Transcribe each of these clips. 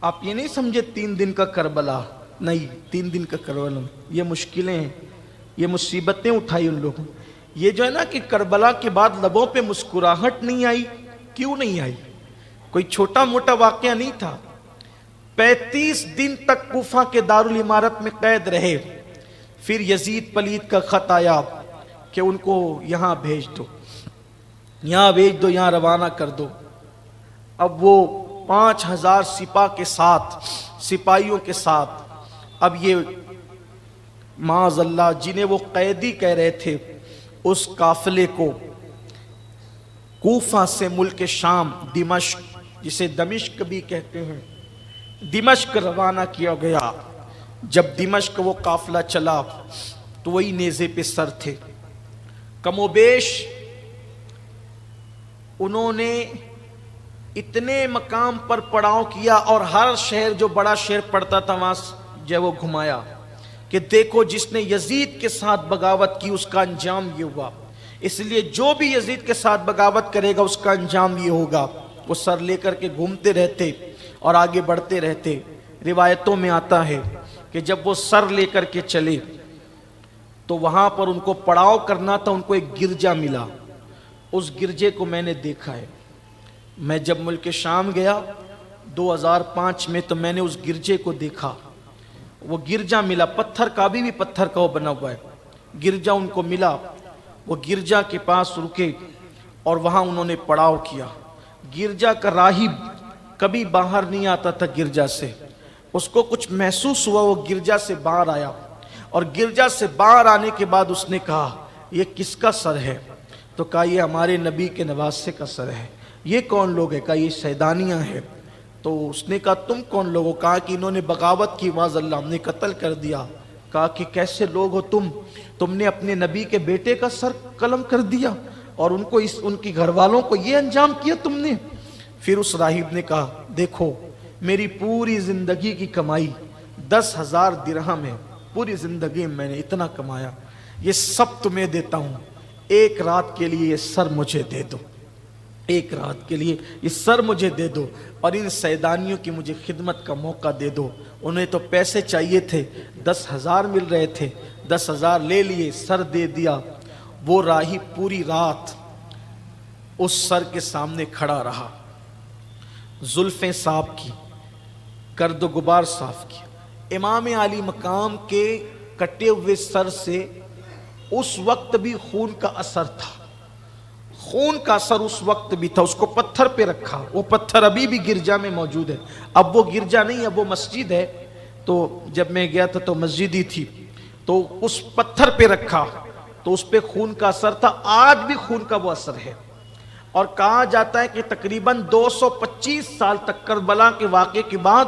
آپ یہ نہیں سمجھے 3 دن کا کربلا، نہیں 3 دن کا کربلا، یہ مشکلیں ہیں، یہ مصیبتیں اٹھائی ان لوگوں. یہ جو ہے نا کہ کربلا کے بعد لبوں پہ مسکراہٹ نہیں آئی. کیوں نہیں آئی؟ کوئی چھوٹا موٹا واقعہ نہیں تھا. 35 دن تک کوفہ کے دارالامارت میں قید رہے. پھر یزید پلید کا خط آیا کہ ان کو یہاں بھیج دو، یہاں بھیج دو، یہاں روانہ کر دو. اب وہ 5000 سپاہ کے ساتھ، سپاہیوں کے ساتھ، اب یہ معاذ اللہ جنہیں وہ قیدی کہہ رہے تھے اس قافلے کو کوفہ سے ملک شام دمشق، جسے دمشق بھی کہتے ہیں، دمشق روانہ کیا گیا. جب دمشق وہ قافلہ چلا تو وہی نیزے پہ سر تھے. کم و بیش انہوں نے اتنے مقام پر پڑاؤ کیا اور ہر شہر جو بڑا شہر پڑتا تھا وہاں جو وہ گھمایا کہ دیکھو جس نے یزید کے ساتھ بغاوت کی اس کا انجام یہ ہوا. اس لیے جو بھی یزید کے ساتھ بغاوت کرے گا اس کا انجام یہ ہوگا. وہ سر لے کر کے گھومتے رہتے اور آگے بڑھتے رہتے. روایتوں میں آتا ہے کہ جب وہ سر لے کر کے چلے تو وہاں پر ان کو پڑاؤ کرنا تھا. ان کو ایک گرجا ملا. اس گرجے کو میں نے دیکھا ہے. میں جب ملک شام گیا 2005 میں تو میں نے اس گرجے کو دیکھا. وہ گرجا ملا، پتھر کا، ابھی بھی پتھر کا وہ بنا ہوا ہے. گرجا ان کو ملا. وہ گرجا کے پاس رکے اور وہاں انہوں نے پڑاؤ کیا. گرجا کا راہب کبھی باہر نہیں آتا تھا گرجا سے. اس کو کچھ محسوس ہوا، وہ گرجا سے باہر آیا اور گرجا سے باہر آنے کے بعد اس نے کہا یہ کس کا سر ہے؟ تو کہا یہ ہمارے نبی کے نواسے کا سر ہے. یہ کون لوگ ہیں؟ کہا یہ سیدانیاں ہیں. تو اس نے کہا تم کون لوگ ہو؟ کہا کہ انہوں نے بغاوت کی، معاذ اللہ ہم نے قتل کر دیا. کہا کہ کیسے لوگ ہو تم نے اپنے نبی کے بیٹے کا سر قلم کر دیا اور ان کی گھر والوں کو یہ انجام کیا تم نے. پھر اس راہب نے کہا دیکھو میری پوری زندگی کی کمائی 10,000 درہم ہے. پوری زندگی میں نے اتنا کمایا، یہ سب تمہیں دیتا ہوں. ایک رات کے لیے یہ سر مجھے دے دو، ایک رات کے لیے یہ سر مجھے دے دو اور ان سیدانیوں کی مجھے خدمت کا موقع دے دو. انہیں تو پیسے چاہیے تھے، 10,000 مل رہے تھے، 10,000 لے لیے، سر دے دیا. وہ راہب پوری رات اس سر کے سامنے کھڑا رہا، زلفیں صاف کی، گرد و غبار صاف کیا. امام علی مقام کے کٹے ہوئے سر سے اس وقت بھی خون کا اثر تھا، خون کا اثر اس وقت بھی تھا. اس کو پتھر پہ رکھا، وہ پتھر ابھی بھی گرجا میں موجود ہے. اب وہ گرجا نہیں، اب وہ مسجد ہے. تو جب میں گیا تھا تو مسجد ہی تھی، تو اس پتھر پہ رکھا تو اس پہ خون کا اثر تھا. آج بھی خون کا وہ اثر ہے. اور کہا جاتا ہے کہ تقریباً 225 سال تک، کربلا کے واقعے کے بعد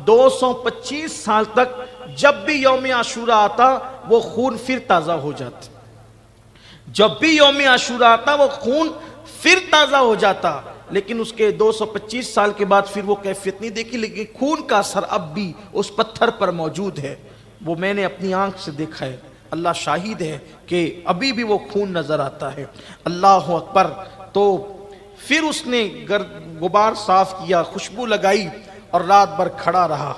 225 سال تک جب بھی یوم عاشورہ آتا وہ خون پھر تازہ ہو جاتا. جب بھی یوم عاشورہ آتا وہ خون پھر تازہ ہو جاتا. لیکن اس کے 225 سال کے بعد پھر وہ کیفیت نہیں دیکھی، لیکن خون کا اثر اب بھی اس پتھر پر موجود ہے. وہ میں نے اپنی آنکھ سے دیکھا ہے، اللہ شاہد ہے کہ ابھی بھی وہ خون نظر آتا ہے. اللہ اکبر. تو پھر اس نے غبار صاف کیا، خوشبو لگائی اور رات بھر کھڑا رہا،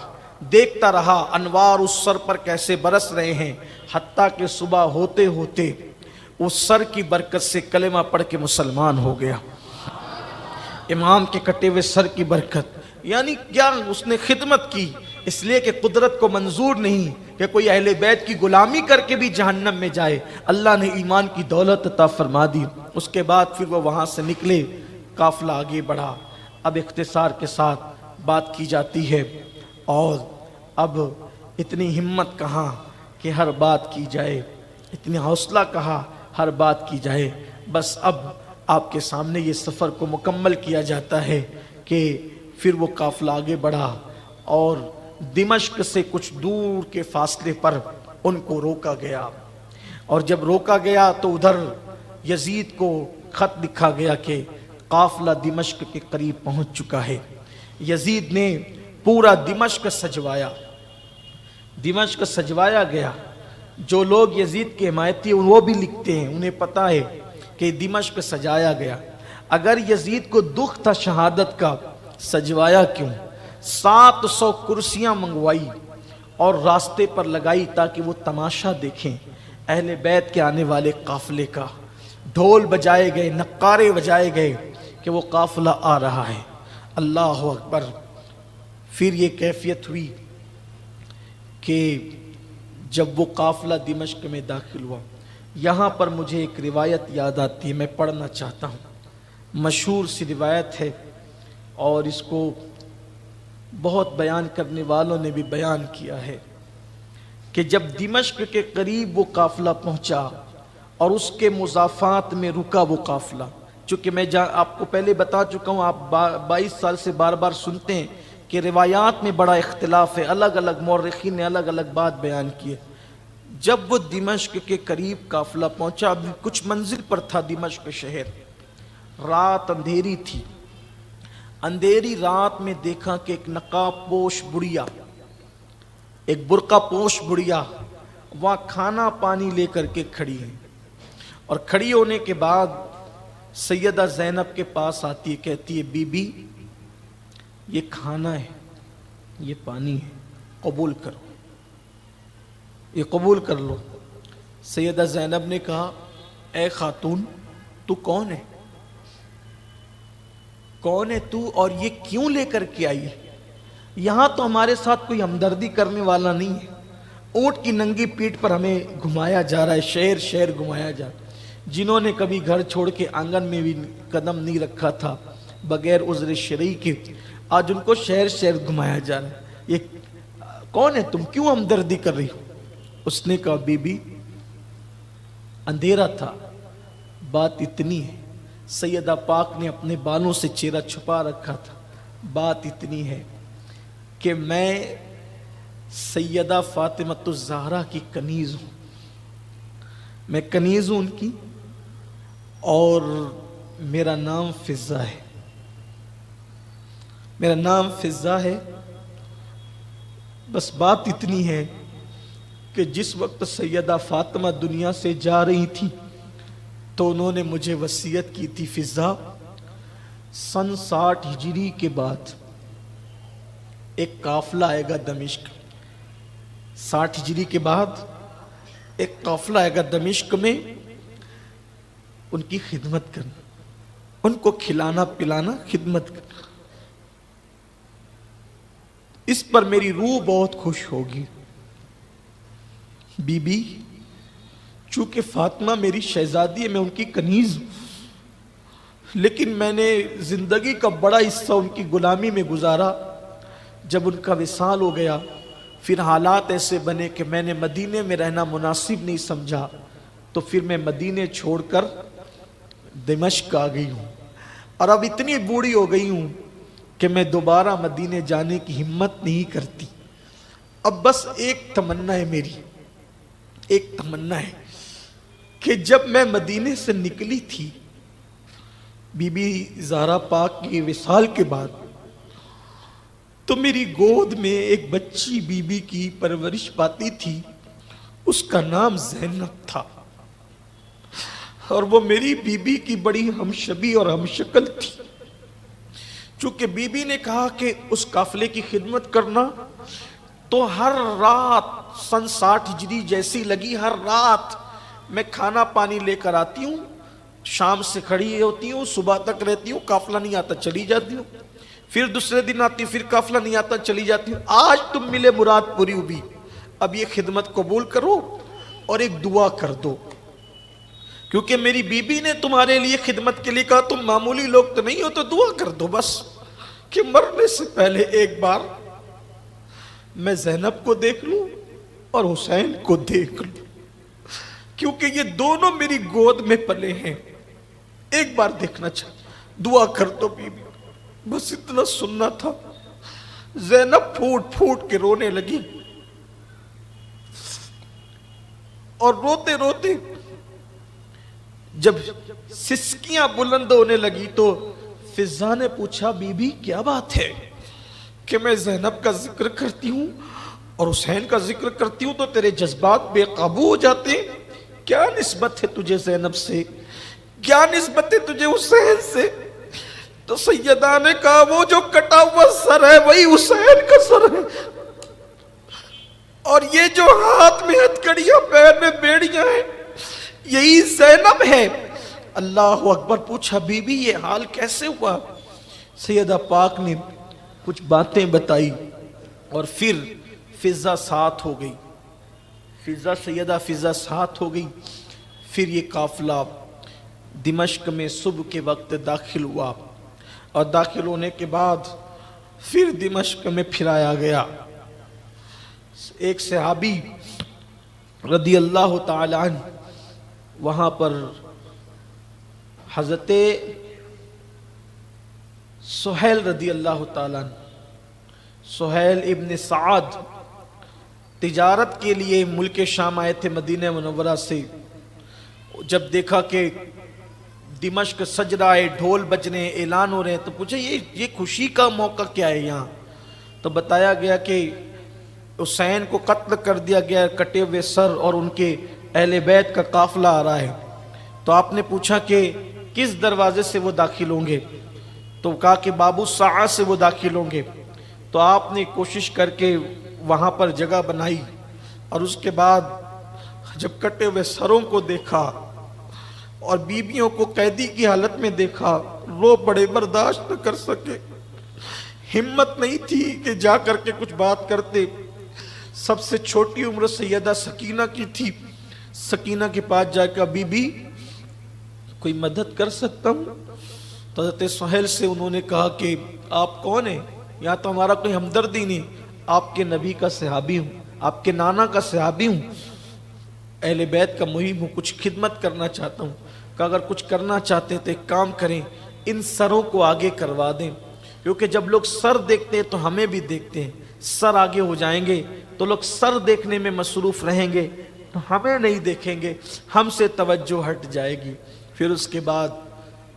دیکھتا رہا انوار اس سر پر کیسے برس رہے ہیں، حتیٰ کہ صبح ہوتے ہوتے اس سر کی برکت سے کلمہ پڑھ کے مسلمان ہو گیا. امام کے کٹے ہوئے سر کی برکت، یعنی کیا اس نے خدمت کی. اس لیے کہ قدرت کو منظور نہیں کہ کوئی اہل بیت کی غلامی کر کے بھی جہنم میں جائے. اللہ نے ایمان کی دولت عطا فرما دی. اس کے بعد پھر وہ وہاں سے نکلے، قافلہ آگے بڑھا. اب اختصار کے ساتھ بات کی جاتی ہے اور اب اتنی ہمت کہاں کہ ہر بات کی جائے، اتنی حوصلہ کہاں ہر بات کی جائے. بس اب آپ کے سامنے یہ سفر کو مکمل کیا جاتا ہے کہ پھر وہ قافلہ آگے بڑھا اور دمشق سے کچھ دور کے فاصلے پر ان کو روکا گیا. اور جب روکا گیا تو ادھر یزید کو خط لکھا گیا کہ قافلہ دمشق کے قریب پہنچ چکا ہے. یزید نے پورا دمشق سجوایا، دمشق سجوایا گیا. جو لوگ یزید کے حمایتی ہیں وہ بھی لکھتے ہیں، انہیں پتا ہے کہ دمشق سجایا گیا. اگر یزید کو دکھ تھا شہادت کا، سجوایا کیوں؟ 700 کرسیاں منگوائی اور راستے پر لگائی تاکہ وہ تماشا دیکھیں اہل بیت کے آنے والے قافلے کا. ڈھول بجائے گئے، نقارے بجائے گئے کہ وہ قافلہ آ رہا ہے. اللہ اکبر. پھر یہ کیفیت ہوئی کہ جب وہ قافلہ دمشق میں داخل ہوا، یہاں پر مجھے ایک روایت یاد آتی ہے، میں پڑھنا چاہتا ہوں. مشہور سی روایت ہے اور اس کو بہت بیان کرنے والوں نے بھی بیان کیا ہے کہ جب دمشق کے قریب وہ قافلہ پہنچا اور اس کے مضافات میں رکا وہ قافلہ، چونکہ میں آپ کو پہلے بتا چکا ہوں، آپ 22 سال سے بار بار سنتے ہیں کہ روایات میں بڑا اختلاف ہے، الگ الگ مورخین نے الگ الگ بات بیان کی ہے. جب وہ دمشق کے قریب قافلہ پہنچا، ابھی کچھ منزل پر تھا دمشق شہر، رات اندھیری تھی. اندھیری رات میں دیکھا کہ ایک نقاب پوش بڑھیا، ایک برقع پوش بڑھیا وہاں کھانا پانی لے کر کے کھڑی ہے. اور کھڑی ہونے کے بعد سیدہ زینب کے پاس آتی ہے، کہتی ہے بی بی یہ کھانا ہے، یہ پانی ہے، قبول کرو، یہ قبول کر لو. سیدہ زینب نے کہا اے خاتون تو کون ہے، کون ہے تو اور یہ کیوں لے کر کے آئی ہے؟ یہاں تو ہمارے ساتھ کوئی ہمدردی کرنے والا نہیں ہے. اونٹ کی ننگی پیٹھ پر ہمیں گھمایا جا رہا ہے، شہر شہر گھمایا جا رہا ہے. جنہوں نے کبھی گھر چھوڑ کے آنگن میں بھی قدم نہیں رکھا تھا بغیر عذر شرعی کے، آج ان کو شہر شہر گھمایا جا رہا ہے. یہ کون ہے تم، کیوں ہمدردی کر رہی ہو؟ اس نے کہا بی بی اندھیرا تھا، بات اتنی ہے. سیدہ پاک نے اپنے بالوں سے چہرہ چھپا رکھا تھا. بات اتنی ہے کہ میں سیدہ فاطمۃ الزہرا کی کنیز ہوں، میں کنیز ہوں ان کی، اور میرا نام فضہ ہے، میرا نام فضہ ہے. بس بات اتنی ہے کہ جس وقت سیدہ فاطمہ دنیا سے جا رہی تھی تو انہوں نے مجھے وصیت کی تھی فضہ سن 60 ہجری کے بعد ایک قافلہ آئے گا دمشق. 60 ہجری کے بعد ایک قافلہ آئے گا دمشق میں، ان کی خدمت کرنا، ان کو کھلانا پلانا، خدمت کرنا. اس پر میری روح بہت خوش ہوگی. بی بی چونکہ فاطمہ میری شہزادی ہے، میں ان کی کنیز ہوں، لیکن میں نے زندگی کا بڑا حصہ ان کی غلامی میں گزارا. جب ان کا وصال ہو گیا پھر حالات ایسے بنے کہ میں نے مدینے میں رہنا مناسب نہیں سمجھا، تو پھر میں مدینے چھوڑ کر دمشق آ گئی ہوں. اور اب اتنی بوڑھی ہو گئی ہوں کہ میں دوبارہ مدینے جانے کی ہمت نہیں کرتی. اب بس ایک تمنا ہے میری، ایک تمنا ہے کہ جب میں مدینے سے نکلی تھی بی بی زہرا پاک کی وصال کے بعد، تو میری گود میں ایک بچی بی بی کی پرورش پاتی تھی، اس کا نام زینب تھا، اور وہ میری بی بی کی بڑی ہم شبی اور ہم شکل تھی. چونکہ بی بی نے کہا کہ اس قافلے کی خدمت کرنا، تو ہر رات سن 60 ہجری جیسی لگی، ہر رات میں کھانا پانی لے کر آتی ہوں، شام سے کھڑی ہوتی ہوں، صبح تک رہتی ہوں، قافلہ نہیں آتا چلی جاتی ہوں، پھر دوسرے دن آتی، پھر قافلہ نہیں آتا چلی جاتی ہوں. آج تم ملے مراد پوری ہوئی، اب یہ خدمت قبول کرو اور ایک دعا کر دو، کیونکہ میری بی بی نے تمہارے لیے خدمت کے لیے کہا تم معمولی لوگ تو نہیں ہو، تو دعا کر دو بس کہ مرنے سے پہلے ایک بار میں زینب کو دیکھ لوں اور حسین کو دیکھ لوں، کیونکہ یہ دونوں میری گود میں پلے ہیں، ایک بار دیکھنا چاہتا. دعا کر دو بی بی. بس اتنا سننا تھا. زینب پھوٹ پھوٹ کے رونے لگی، اور روتے روتے جب سسکیاں بلند ہونے لگی تو فضہ نے پوچھا بی بی کیا بات ہے کہ میں زینب کا ذکر کرتی ہوں اور حسین کا ذکر کرتی ہوں تو تیرے جذبات بے قابو ہو جاتے ہیں؟ کیا نسبت ہے تجھے زینب سے، کیا نسبت ہے تجھے حسین سے، تو سیدہ نے کہا وہ جو کٹا ہوا سر ہے وہی حسین کا سر ہے، اور یہ جو ہاتھ میں ہتھکڑیاں پیر میں بیڑیاں ہیں یہی زینب ہے۔ اللہ اکبر۔ پوچھا بی بی یہ حال کیسے ہوا؟ سیدہ پاک نے کچھ باتیں بتائی اور پھر فضا ساتھ ہو گئی، سیدہ فضا ساتھ ہو گئی۔ پھر یہ قافلہ دمشق میں صبح کے وقت داخل ہوا، اور داخل ہونے کے بعد پھر دمشق میں پھرایا گیا۔ ایک صحابی رضی اللہ تعالی عنہ وہاں پر حضرت سہیل رضی اللہ تعالی عنہ، سہیل ابن سعد تجارت کے لیے ملک شام آئے تھے مدینہ منورہ سے۔ جب دیکھا کہ دمشق سج رہا ہے، ڈھول بج رہے ہیں، اعلان ہو رہے ہیں، تو پوچھا یہ خوشی کا موقع کیا ہے یہاں؟ تو بتایا گیا کہ حسین کو قتل کر دیا گیا، کٹے ہوئے سر اور ان کے اہل بیت کا قافلہ آ رہا ہے۔ تو آپ نے پوچھا کہ کس دروازے سے وہ داخل ہوں گے؟ تو کہا کہ بابو سعد سے وہ داخل ہوں گے۔ تو آپ نے کوشش کر کے وہاں پر جگہ بنائی، اور اس کے بعد جب کٹے ہوئے سروں کو دیکھا اور بیویوں کو قیدی کی حالت میں دیکھا، رو پڑے، برداشت نہ کر سکے، ہمت نہیں تھی کہ جا کر کے کچھ بات کرتے۔ سب سے چھوٹی عمر سیدہ سکینہ کی تھی۔ سکینہ کے پاس جا کے بی بی کوئی مدد کر سکتا ہوں؟ تو حضرت سہیل سے انہوں نے کہا کہ آپ کون ہیں؟ یہاں تو ہمارا کوئی ہمدردی نہیں، آپ کے نبی کا صحابی ہوں، آپ کے نانا کا صحابی ہوں، اہل بیت کا محب ہوں، کچھ خدمت کرنا چاہتا ہوں۔ کہ اگر کچھ کرنا چاہتے ہیں تو ایک کام کریں، ان سروں کو آگے کروا دیں، کیونکہ جب لوگ سر دیکھتے ہیں تو ہمیں بھی دیکھتے ہیں، سر آگے ہو جائیں گے تو لوگ سر دیکھنے میں مصروف رہیں گے تو ہمیں نہیں دیکھیں گے، ہم سے توجہ ہٹ جائے گی۔ پھر اس کے بعد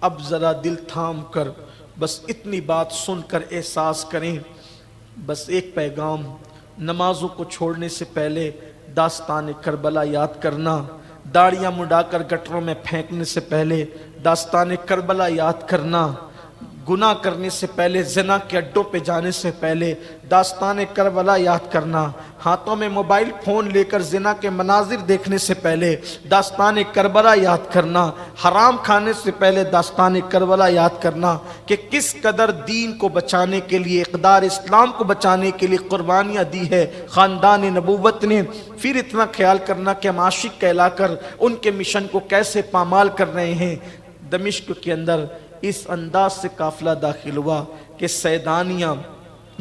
اب ذرا دل تھام کر بس اتنی بات سن کر احساس کریں، بس ایک پیغام، نمازوں کو چھوڑنے سے پہلے داستان کربلا یاد کرنا، داڑیاں مڈا کر گٹروں میں پھینکنے سے پہلے داستان کربلا یاد کرنا، گناہ کرنے سے پہلے، زنا کے اڈوں پہ جانے سے پہلے داستان کربلا یاد کرنا، ہاتھوں میں موبائل فون لے کر زنا کے مناظر دیکھنے سے پہلے داستان کربلا یاد کرنا، حرام کھانے سے پہلے داستان کربلا یاد کرنا کہ کس قدر دین کو بچانے کے لیے، اقدار اسلام کو بچانے کے لیے قربانیاں دی ہے خاندان نبوت نے۔ پھر اتنا خیال کرنا کہ ہم عاشق کہلا کر ان کے مشن کو کیسے پامال کر رہے ہیں۔ دمشق کے اندر اس انداز سے قافلہ داخل ہوا کہ سیدانیاں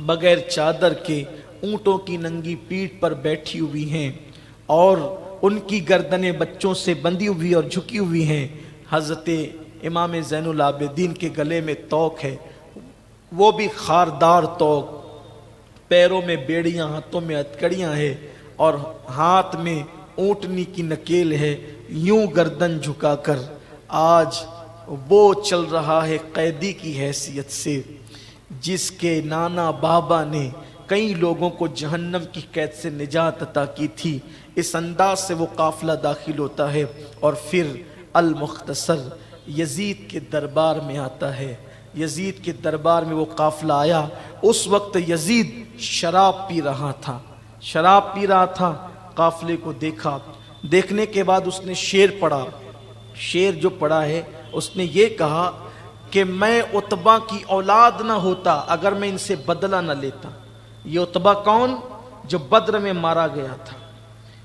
بغیر چادر کے اونٹوں کی ننگی پیٹھ پر بیٹھی ہوئی ہیں، اور ان کی گردنیں بچوں سے بندھی ہوئی اور جھکی ہوئی ہیں۔ حضرت امام زین العابدین کے گلے میں توق ہے، وہ بھی خاردار توق، پیروں میں بیڑیاں، ہاتھوں میں ہتھکڑیاں ہیں، اور ہاتھ میں اونٹنی کی نکیل ہے، یوں گردن جھکا کر آج وہ چل رہا ہے قیدی کی حیثیت سے، جس کے نانا بابا نے کئی لوگوں کو جہنم کی قید سے نجات عطا کی تھی۔ اس انداز سے وہ قافلہ داخل ہوتا ہے، اور پھر المختصر یزید کے دربار میں آتا ہے۔ یزید کے دربار میں وہ قافلہ آیا، اس وقت یزید شراب پی رہا تھا، قافلے کو دیکھا، دیکھنے کے بعد اس نے شعر پڑھا۔ شعر جو پڑھا ہے اس نے یہ کہا کہ میں عتبہ کی اولاد نہ ہوتا اگر میں ان سے بدلہ نہ لیتا۔ یہ عتبہ کون؟ جو بدر میں مارا گیا تھا،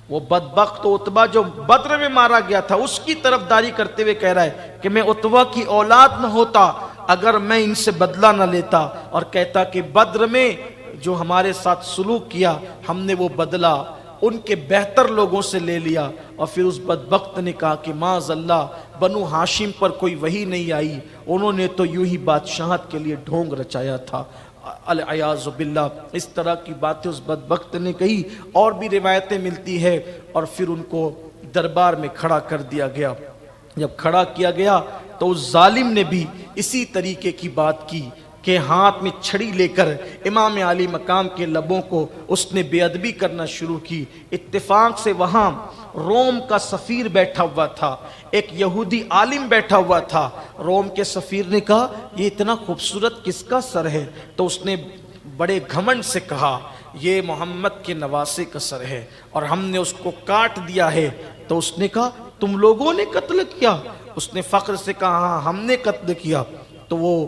وہ بدبخت عتبہ جو بدر میں مارا گیا تھا، اس کی طرفداری کرتے ہوئے کہہ رہا ہے کہ میں عتبہ کی اولاد نہ ہوتا اگر میں ان سے بدلہ نہ لیتا، اور کہتا کہ بدر میں جو ہمارے ساتھ سلوک کیا ہم نے وہ بدلہ ان کے بہتر لوگوں سے لے لیا۔ اور پھر اس بدبخت نے کہا کہ معاذ اللہ، بنو ہاشم پر کوئی وحی نہیں آئی، انہوں نے تو یوں ہی بادشاہت کے لیے ڈھونگ رچایا تھا، العیاذ باللہ۔ اس طرح کی باتیں اس بدبخت نے کہی، اور بھی روایتیں ملتی ہے، اور پھر ان کو دربار میں کھڑا کر دیا گیا۔ جب کھڑا کیا گیا تو اس ظالم نے بھی اسی طریقے کی بات کی کہ ہاتھ میں چھڑی لے کر امام علی مقام کے لبوں کو اس نے بے ادبی کرنا شروع کی۔ اتفاق سے وہاں روم کا سفیر بیٹھا ہوا تھا، ایک یہودی عالم بیٹھا ہوا تھا۔ روم کے سفیر نے کہا یہ اتنا خوبصورت کس کا سر ہے؟ تو اس نے بڑے گھمنڈ سے کہا یہ محمد کے نواسے کا سر ہے اور ہم نے اس کو کاٹ دیا ہے۔ تو اس نے کہا تم لوگوں نے قتل کیا؟ اس نے فخر سے کہا ہاں ہم نے قتل کیا۔ تو وہ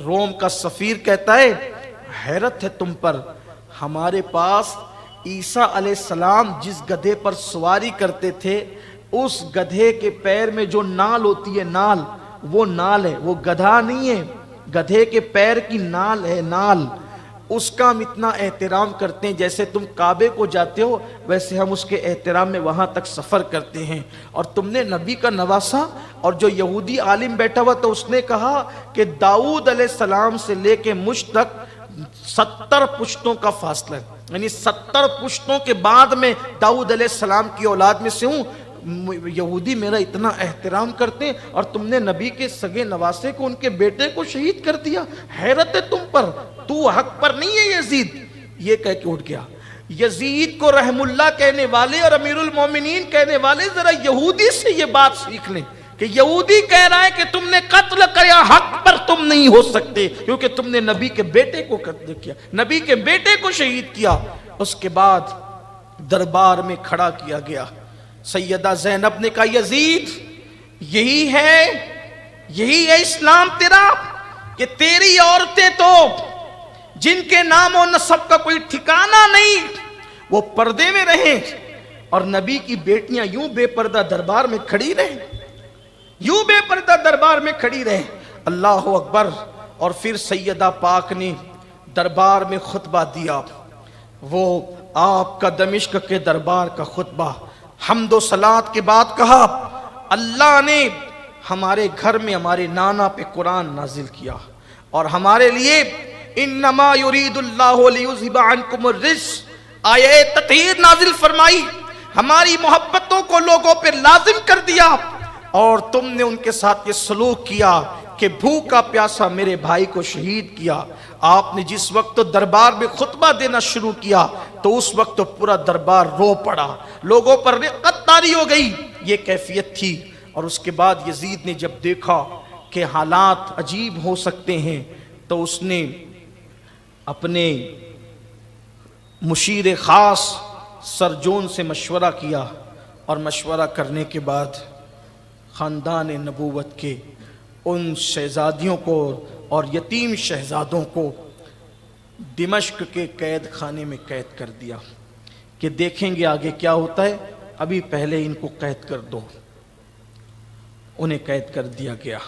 روم کا سفیر کہتا ہے حیرت ہے تم پر، ہمارے پاس عیسیٰ علیہ السلام جس گدھے پر سواری کرتے تھے اس گدھے کے پیر میں جو نال ہوتی ہے، نال، وہ نال ہے، وہ گدھا نہیں ہے، گدھے کے پیر کی نال ہے، نال، اس کا ہم اتنا احترام کرتے ہیں، جیسے تم کعبے کو جاتے ہو ویسے ہم اس کے احترام میں وہاں تک سفر کرتے ہیں۔ اور تم نے نبی کا نواسا؟ اور جو یہودی عالم بیٹھا ہوا تو اس نے کہا کہ داؤد علیہ السلام سے لے کے مجھ تک 70 پشتوں کا فاصلہ ہے، یعنی 70 پشتوں کے بعد میں داؤد علیہ السلام کی اولاد میں سے ہوں۔ یہودی میرا اتنا احترام کرتے اور تم نے نبی کے سگے نواسے کو، ان کے بیٹے کو شہید کر دیا، حیرت ہے تم پر، تو حق پر نہیں ہے یزید۔ یہ کہہ کے اٹھ گیا۔ یزید کو رحم اللہ کہنے والے اور امیر المومنین کہنے والے ذرا یہودی سے یہ بات سیکھ لیں کہ یہودی کہہ رہا ہے کہ تم نے قتل کیا، حق پر تم نہیں ہو سکتے کیونکہ تم نے نبی کے بیٹے کو قتل کیا، نبی کے بیٹے کو شہید کیا۔ اس کے بعد دربار میں کھڑا کیا گیا۔ سیدہ زینب نے کہا یزید یہی ہے اسلام تیرا کہ تیری عورتیں تو جن کے نام و نسب کا کوئی ٹھکانہ نہیں وہ پردے میں رہیں اور نبی کی بیٹیاں یوں بے پردہ دربار میں کھڑی رہیں، یوں بے پردہ دربار میں کھڑی رہیں۔ اللہ اکبر۔ اور پھر سیدہ پاک نے دربار میں خطبہ دیا، وہ آپ کا دمشق کے دربار کا خطبہ، حمد و صلات کے بعد کہا اللہ نے ہمارے گھر میں ہمارے نانا پہ قرآن نازل کیا اور ہمارے لیے انما یرید اللہ لیذھب عنکم الرجس آیہ تطہیر نازل فرمائی، ہماری محبتوں کو لوگوں پہ لازم کر دیا اور تم نے ان کے ساتھ یہ سلوک کیا کہ بھوکا پیاسا میرے بھائی کو شہید کیا۔ آپ نے جس وقت دربار میں خطبہ دینا شروع کیا تو اس وقت پورا دربار رو پڑا، لوگوں پر رقت طاری ہو گئی، یہ کیفیت تھی۔ اور اس کے بعد یزید نے جب دیکھا کہ حالات عجیب ہو سکتے ہیں تو اس نے اپنے مشیر خاص سرجون سے مشورہ کیا اور مشورہ کرنے کے بعد خاندان نبوت کے ان شہزادیوں کو اور یتیم شہزادوں کو دمشق کے قید خانے میں قید کر دیا کہ دیکھیں گے آگے کیا ہوتا ہے، ابھی پہلے ان کو قید کر دو۔ انہیں قید کر دیا گیا۔